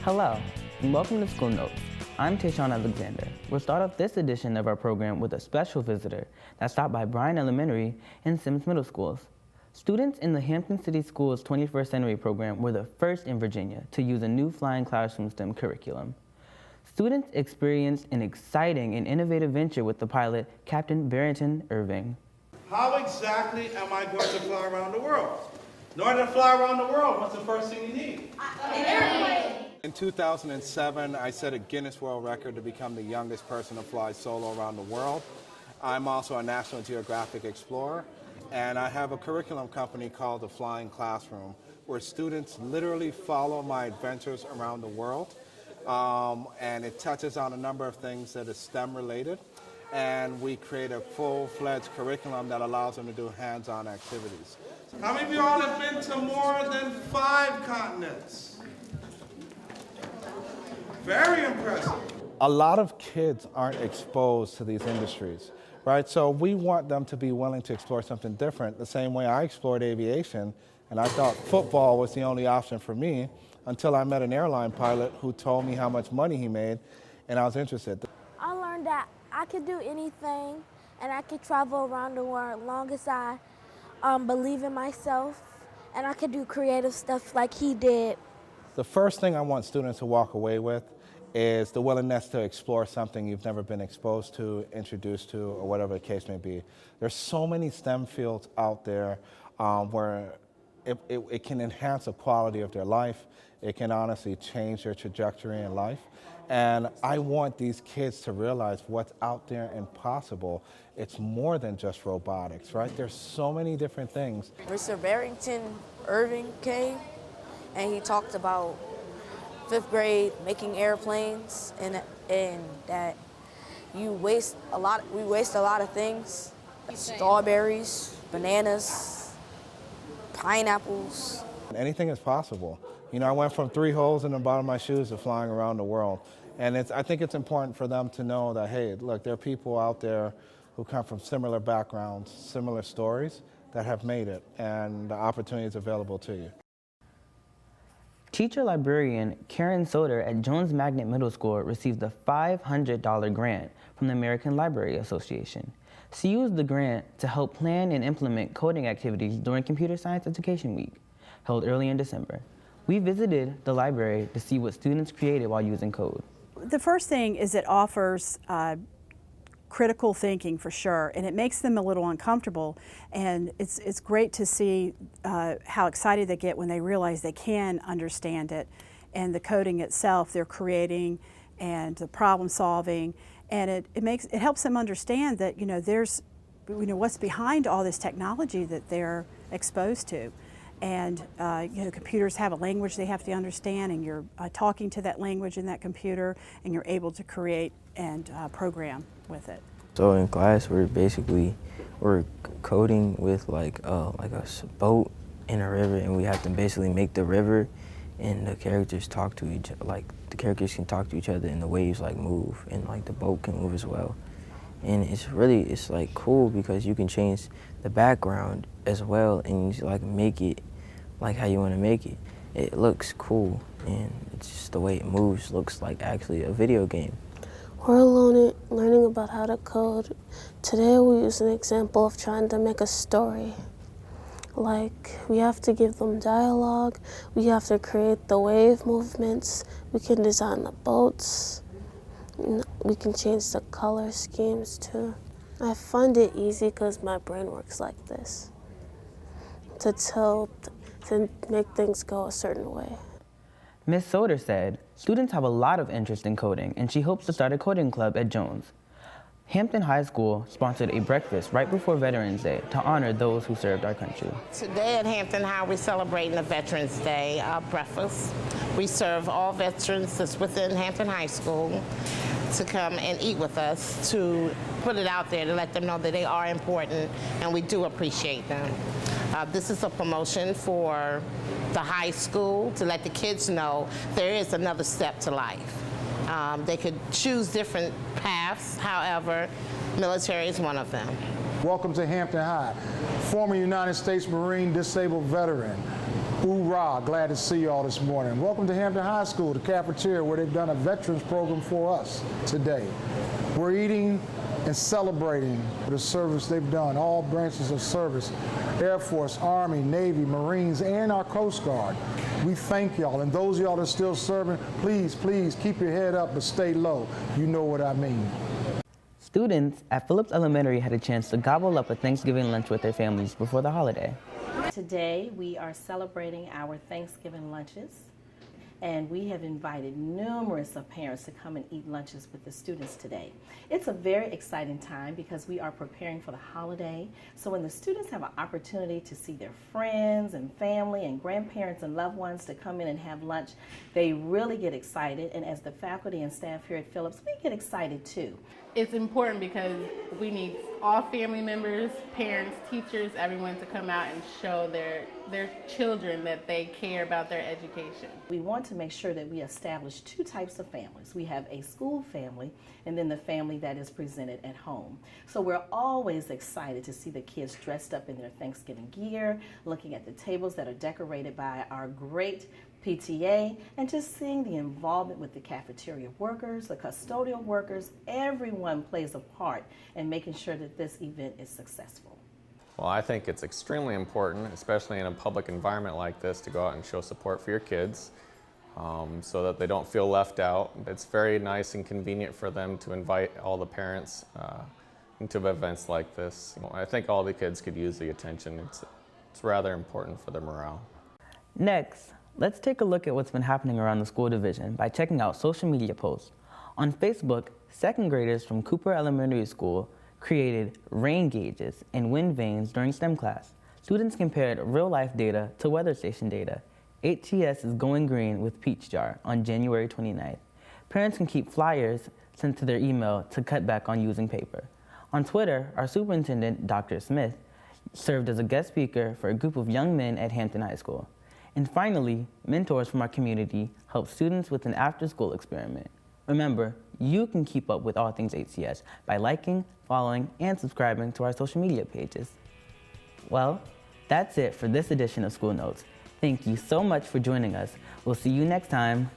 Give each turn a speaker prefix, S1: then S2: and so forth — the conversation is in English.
S1: Hello, and welcome to School Notes. I'm Tayshawn Alexander. We'll start off this edition of our program with a special visitor that stopped by Bryan Elementary and Sims Middle Schools. Students in the Hampton City Schools 21st Century program were the first in Virginia to use a new flying classroom STEM curriculum. Students experienced an exciting and innovative venture with the pilot, Captain Barrington Irving.
S2: How exactly am I going to fly around the world? In order to fly around the world, what's the first thing you need?
S3: An airplane.
S4: In 2007, I set a Guinness World Record to become the youngest person to fly solo around the world. I'm also a National Geographic explorer, and I have a curriculum company called the Flying Classroom, where students literally follow my adventures around the world, and it touches on a number of things that is STEM related, and we create a full-fledged curriculum that allows them to do hands-on activities.
S2: How many of you all have been to more than 5 continents? Very impressive.
S4: A lot of kids aren't exposed to these industries, right? So we want them to be willing to explore something different, the same way I explored aviation, and I thought football was the only option for me until I met an airline pilot who told me how much money he made, and I was interested.
S3: I learned that I could do anything and I could travel around the world as long as I believe in myself, and I could do creative stuff like he did.
S4: The first thing I want students to walk away with is the willingness to explore something you've never been exposed to, introduced to, or whatever the case may be. There's so many STEM fields out there where it can enhance the quality of their life. It can honestly change their trajectory in life. And I want these kids to realize what's out there and possible. It's more than just robotics, right? There's so many different things.
S5: Mr. Barrington Irving came and he talked about 5th grade making airplanes and that we waste a lot of things. Strawberries, bananas, pineapples.
S4: Anything is possible. You know, I went from 3 holes in the bottom of my shoes to flying around the world. And I think it's important for them to know that, hey, look, there are people out there who come from similar backgrounds, similar stories that have made it, and the opportunity is available to you.
S1: Teacher librarian Karen Soder at Jones Magnet Middle School received a $500 grant from the American Library Association. She used the grant to help plan and implement coding activities during Computer Science Education Week, held early in December. We visited the library to see what students created while using code.
S6: The first thing is it offers critical thinking for sure, and it makes them a little uncomfortable, and it's great to see how excited they get when they realize they can understand it, and the coding itself they're creating and the problem solving, and it helps them understand that there's what's behind all this technology that they're exposed to. And computers have a language they have to understand, and you're talking to that language in that computer, and you're able to create and program with it.
S7: So in class, we're coding with like a boat in a river, and we have to basically make the river, and the characters talk to each other. Like the characters can talk to each other, and the waves like move, and like the boat can move as well. And it's like cool because you can change the background as well, and you like make it like how you want to make it. It looks cool, and it's just the way it moves looks like actually a video game.
S8: We're learning about how to code. Today we use an example of trying to make a story. Like, we have to give them dialogue, we have to create the wave movements, we can design the boats, we can change the color schemes too. I find it easy because my brain works like this, to make things go a certain way.
S1: Ms. Soder said students have a lot of interest in coding, and she hopes to start a coding club at Jones. Hampton High School sponsored a breakfast right before Veterans Day to honor those who served our country.
S9: Today at Hampton High, we're celebrating the Veterans Day breakfast. We serve all veterans that's within Hampton High School to come and eat with us, to put it out there to let them know that they are important and we do appreciate them. This is a promotion for the high school to let the kids know there is another step to life. They could choose different paths, however, military is one of them.
S10: Welcome to Hampton High. Former United States Marine disabled veteran, Hoorah, glad to see you all this morning. Welcome to Hampton High School, the cafeteria, where they've done a veterans program for us today. We're eating and celebrating the service they've done, all branches of service, Air Force, Army, Navy, Marines, and our Coast Guard. We thank y'all, and those of y'all that are still serving, please, please keep your head up, but stay low. You know what I mean.
S1: Students at Phillips Elementary had a chance to gobble up a Thanksgiving lunch with their families before the holiday.
S11: Today we are celebrating our Thanksgiving lunches, and we have invited numerous of parents to come and eat lunches with the students today. It's a very exciting time because we are preparing for the holiday. So when the students have an opportunity to see their friends and family and grandparents and loved ones to come in and have lunch, they really get excited. And as the faculty and staff here at Phillips, we get excited too.
S12: It's important because we need all family members, parents, teachers, everyone to come out and show their children that they care about their education.
S11: We want to make sure that we establish two types of families. We have a school family and then the family that is presented at home. So we're always excited to see the kids dressed up in their Thanksgiving gear, looking at the tables that are decorated by our great PTA, and just seeing the involvement with the cafeteria workers, the custodial workers. Everyone plays a part in making sure that this event is successful.
S13: Well, I think it's extremely important, especially in a public environment like this, to go out and show support for your kids so that they don't feel left out. It's very nice and convenient for them to invite all the parents into events like this. I think all the kids could use the attention. It's rather important for their morale.
S1: Next, let's take a look at what's been happening around the school division by checking out social media posts. On Facebook, second graders from Cooper Elementary School created rain gauges and wind vanes during STEM class. Students compared real-life data to weather station data. HES is going green with Peach Jar on January 29th. Parents can keep flyers sent to their email to cut back on using paper. On Twitter, our superintendent, Dr. Smith, served as a guest speaker for a group of young men at Hampton High School. And finally, mentors from our community help students with an after-school experiment. Remember, you can keep up with all things HCS by liking, following, and subscribing to our social media pages. Well, that's it for this edition of School Notes. Thank you so much for joining us. We'll see you next time.